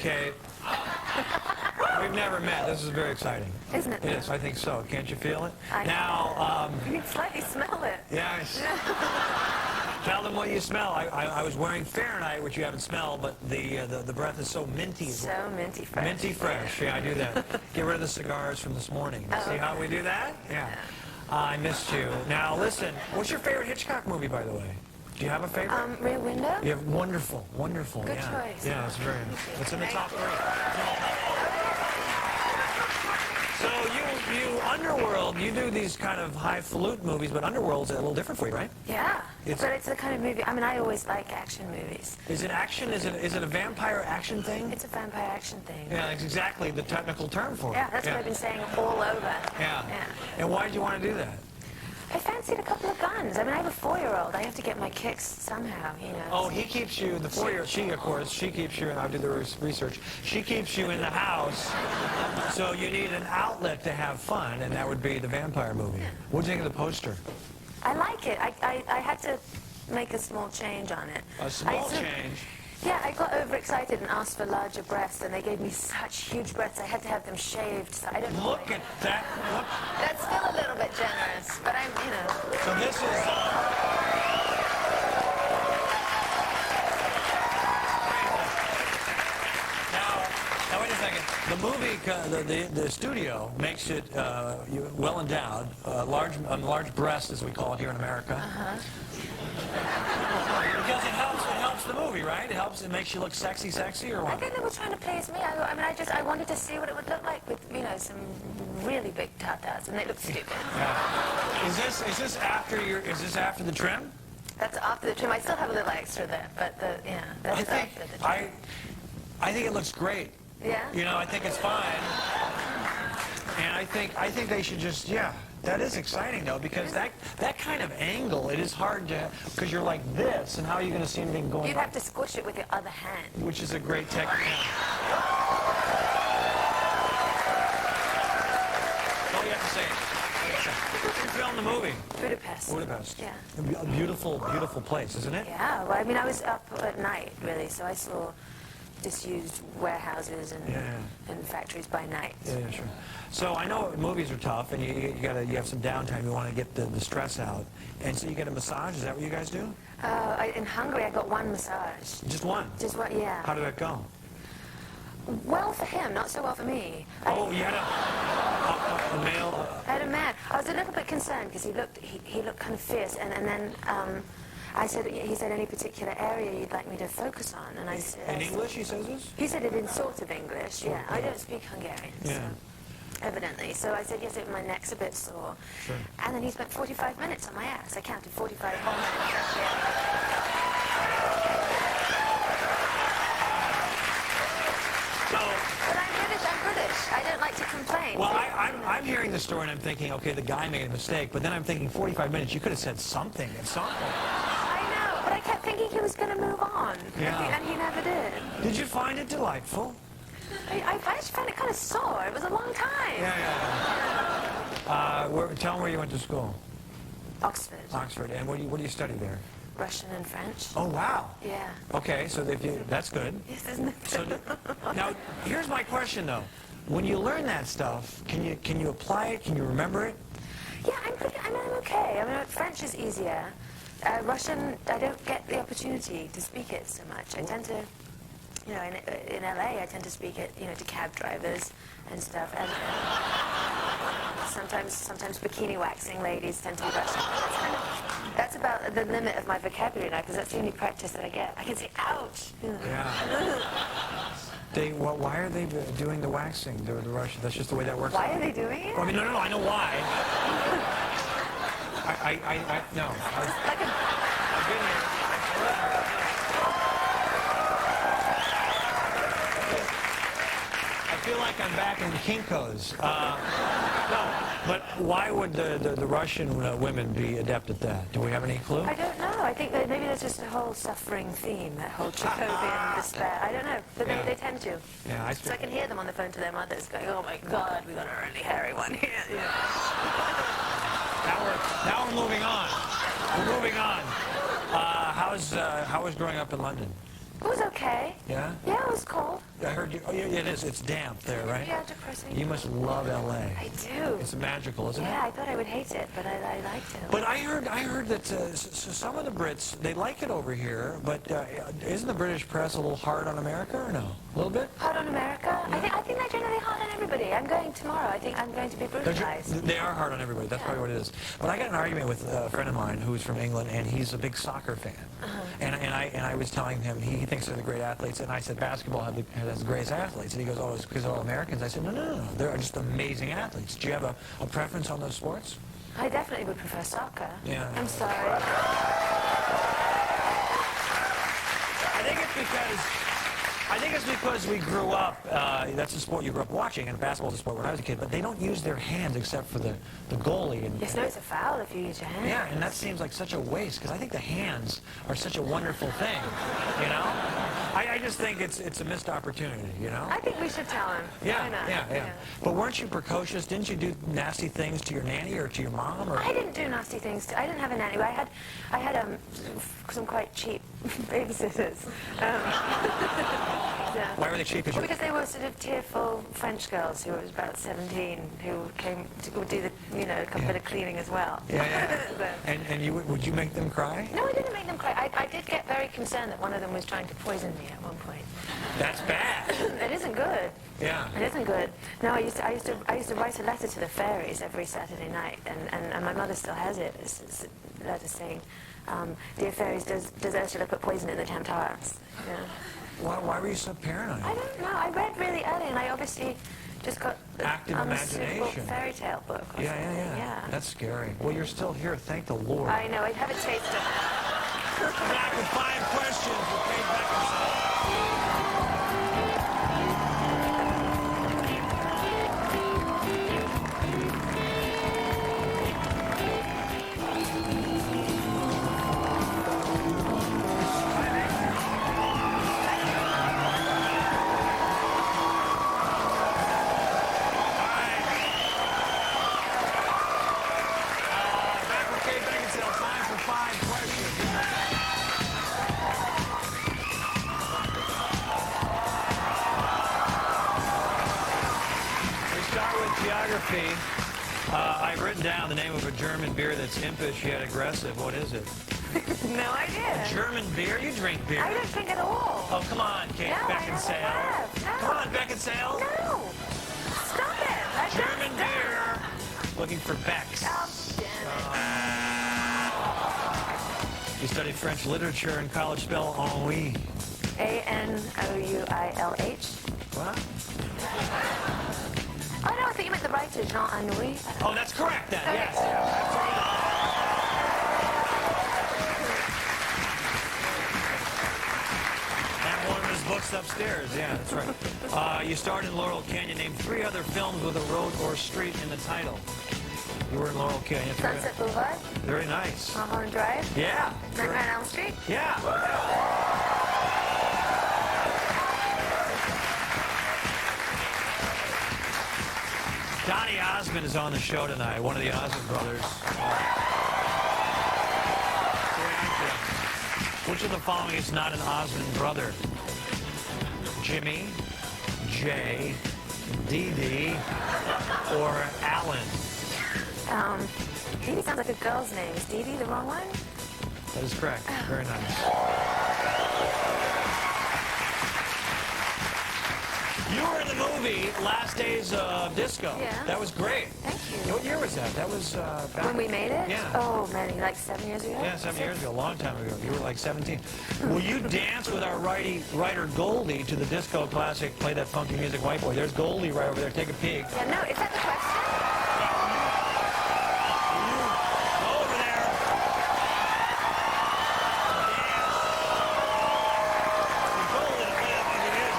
Kate. We've never met. This is very exciting. Isn't it? Yes, I think so. Can't you feel it? Now, you can slightly smell it. Yes. Tell them what you smell. I was wearing Fahrenheit, which you haven't smelled, but the breath is so minty. So minty fresh. Minty fresh. Yeah, I do that. Get rid of the cigars from this morning. Oh, See how we do that? Yeah. I missed you. Now, listen. What's your favorite Hitchcock movie, by the way? Do you have a favorite? Rear Window. You have wonderful, wonderful. Good yeah. choice. Yeah, it's very. It's in the top three. So you Underworld, you do these kind of highfalutin movies, but Underworld's a little different for you, right? Yeah, but it's the kind of movie. I mean, I always like action movies. Is it action? Is it a vampire action thing? It's a vampire action thing. Yeah, that's exactly the technical term for it. Yeah, that's what I've been saying all over. Yeah. And why did you want to do that? I fancied a couple of guns. I mean, I have a 4-year-old. I have to get my kicks somehow, you know. Oh, he keeps you, the 4-year-old, she, of course, she keeps you, and I did the research, she keeps you in the house, so you need an outlet to have fun, and that would be the vampire movie. What do you think of the poster? I like it. I had to make a small change on it. A small change? Yeah, I got overexcited and asked for larger breasts, and they gave me such huge breasts, I had to have them shaved, so I don't know. Look at that. Look. That's still a little bit generous, but I'm, you know. So this is... Now, wait a second. The movie, the studio makes it well endowed, large breast, as we call it here in America. Because it helps the movie, right? It makes you look sexy, or what? I think they were trying to please me. I mean, I wanted to see what it would look like with, you know, some really big tatas, and they look stupid. Yeah. Is this after the trim? That's after the trim. I still have a little extra there, but that is after the trim. I think it looks great. Yeah. You know, I think it's fine. And I think they should just, yeah. That is exciting, though, because that kind of angle, it is hard to, because you're like this, and how are you going to see anything going on? You'd have to squish it with your other hand. Which is a great technique. Oh, you have to say it. Where did you film the movie? Budapest. Budapest. Yeah. A beautiful, beautiful place, isn't it? Yeah. Well, I mean, I was up at night, really, so I saw disused warehouses and factories by night. Yeah, sure. So I know movies are tough, and you have some downtime. You want to get the stress out, and so you get a massage. Is that what you guys do? In Hungary, I got one massage. Just one? Just one, yeah. How did that go? Well for him, not so well for me. Oh, you had a male? I had a man. I was a little bit concerned because he looked kind of fierce, and then he said, any particular area you'd like me to focus on? And I said... In English, he says this? He said it in sort of English, yeah. I don't speak Hungarian, so, evidently. So I said, yes, my neck's a bit sore. Sure. And then he spent 45 minutes on my ass. I counted 45 whole minutes. But I'm British. I don't like to complain. Well, I'm hearing the story, and I'm thinking, okay, the guy made a mistake. But then I'm thinking, 45 minutes, you could have said something at some point. But I kept thinking he was going to move on, and he never did. Did you find it delightful? I just found it kind of sore. It was a long time. Tell them where you went to school. Oxford. Oxford. And what do you study there? Russian and French. Oh, wow. Yeah. Okay, so that's good. Yes, isn't it? So, now, here's my question, though. When you learn that stuff, can you apply it? Can you remember it? Yeah, I'm okay. I mean, French is easier. Russian, I don't get the opportunity to speak it so much. I tend to, you know, in LA, I tend to speak it, you know, to cab drivers and stuff. And sometimes bikini waxing ladies tend to be Russian. That's about the limit of my vocabulary now, because that's the only practice that I get. I can say, ouch. Yeah. Why are they doing the waxing, the Russian? That's just the way that works. Why are they doing it? Well, I mean, no, I know why. No. I've been here. I feel like I'm back in Kinko's. No, but why would the Russian women be adept at that? Do we have any clue? I don't know. I think that maybe there's just a whole suffering theme, that whole Chekhovian despair. I don't know, but they tend to. Yeah, so I can hear them on the phone to their mothers going, oh my God, we got a really hairy one here. Yeah. Now we're moving on. We're moving on. How was growing up in London? It was okay. Yeah? Yeah, it was cold. I heard Oh, yeah, it is. It's damp there, right? Yeah, depressing. You must love L.A. I do. It's magical, isn't it? Yeah, I thought I would hate it, but I liked it. But I heard that some of the Brits, they like it over here, but isn't the British press a little hard on America, or no? A little bit? Hard on America? Yeah. I think they're generally hard on everybody. I'm going tomorrow. I think I'm going to be brutalized. They are hard on everybody. That's probably what it is. But I got an argument with a friend of mine who's from England, and he's a big soccer fan. And I was telling him he thinks they're the great athletes, and I said basketball has the greatest athletes, and he goes, oh, it's because they're all Americans. I said, no, they're just amazing athletes. Do you have a preference on those sports? I definitely would prefer soccer. Yeah. I'm sorry. I think it's because we grew up, that's the sport you grew up watching, and basketball's a sport when I was a kid, but they don't use their hands except for the goalie. And, Yes, no, it's a foul if you use your hands. yeah, and that seems like such a waste, because I think the hands are such a wonderful thing, you know? I just think it's a missed opportunity, you know? I think we should tell him. Why not? Yeah. But weren't you precocious? Didn't you do nasty things to your nanny or to your mom? Or? I didn't do nasty things. I didn't have a nanny. I had some quite cheap babysitters. Yeah. Why were they cheap? Because they were sort of tearful French girls who was about 17 who came to do the, a bit of cleaning as well. Yeah. So, and would you make them cry? no, I didn't make them cry. I did get very concerned that one of them was trying to poison me at one point. That's bad. It isn't good. Yeah. It isn't good. No, I used to write a letter to the fairies every Saturday night, and my mother still has it. It's a letter saying, "Dear fairies, does Ursula put poison in the Tantarans?" Yeah. Why were you so paranoid? I don't know. I read really early, and I obviously just got Active unsuitable imagination. fairy tale book. Or Yeah. That's scary. Well, you're still here. Thank the Lord. I know. I have a taste of it. Back with 5 questions with Kate Beckinsale. Back with Kate Beckinsale. Time for 5 questions. We start with geography. I've written down the name of a German beer that's impish yet aggressive. What is it? No idea. German beer? You drink beer. I don't drink at all. Oh, come on, Kate No, I Beckinsale. never have. No. Come on, Beckinsale. No. Stop it. I don't German stop. beer. Looking for Becks. Oh, damn it. You studied French literature in college. Spell ennui. Anouilh. What? Oh, no, I think you meant the writers, not ennui. Oh, that's correct then. Okay. Yes. And one of his books upstairs. Yeah, that's right. You starred in Laurel Canyon. Name 3 other films with a road or street in the title. You were in Laurel Canyon. Sunset Boulevard, Very nice. Mulholland Drive, Yeah. Nightmare on Elm Street. Yeah. Donny Osmond is on the show tonight, one of the Osmond brothers. Which of the following is not an Osmond brother? Jimmy, Jay, Dee Dee, or Alan? Dee Dee sounds like a girl's name. Is Dee Dee the wrong one? That is correct. Very nice. You were in the movie Last Days of Disco. Yeah. That was great. Thank you. What year was that? That was back... When we made it? Yeah. Oh, man, like 7 years ago? Yeah, 7 years ago, a long time ago. You were like 17. Will you dance with our writer Goldie to the disco classic, Play That Funky Music, White Boy? There's Goldie right over there. Take a peek. Yeah, no, is that the question? Go over there. Dance. With Goldie to play that funky music.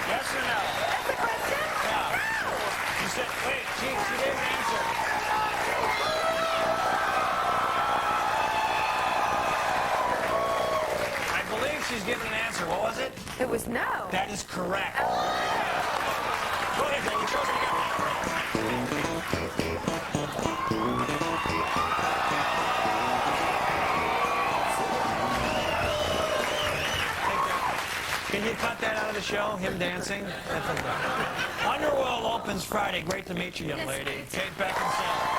Yes or no? That's the question? Yeah. You said, wait, she didn't answer. I believe she's given an answer. What was it? It was no. That is correct. Go ahead, Goldie. Show us what you got. Can show, him dancing. That's okay. Underworld opens Friday. Great to meet you, young lady. Kate Beckinsale.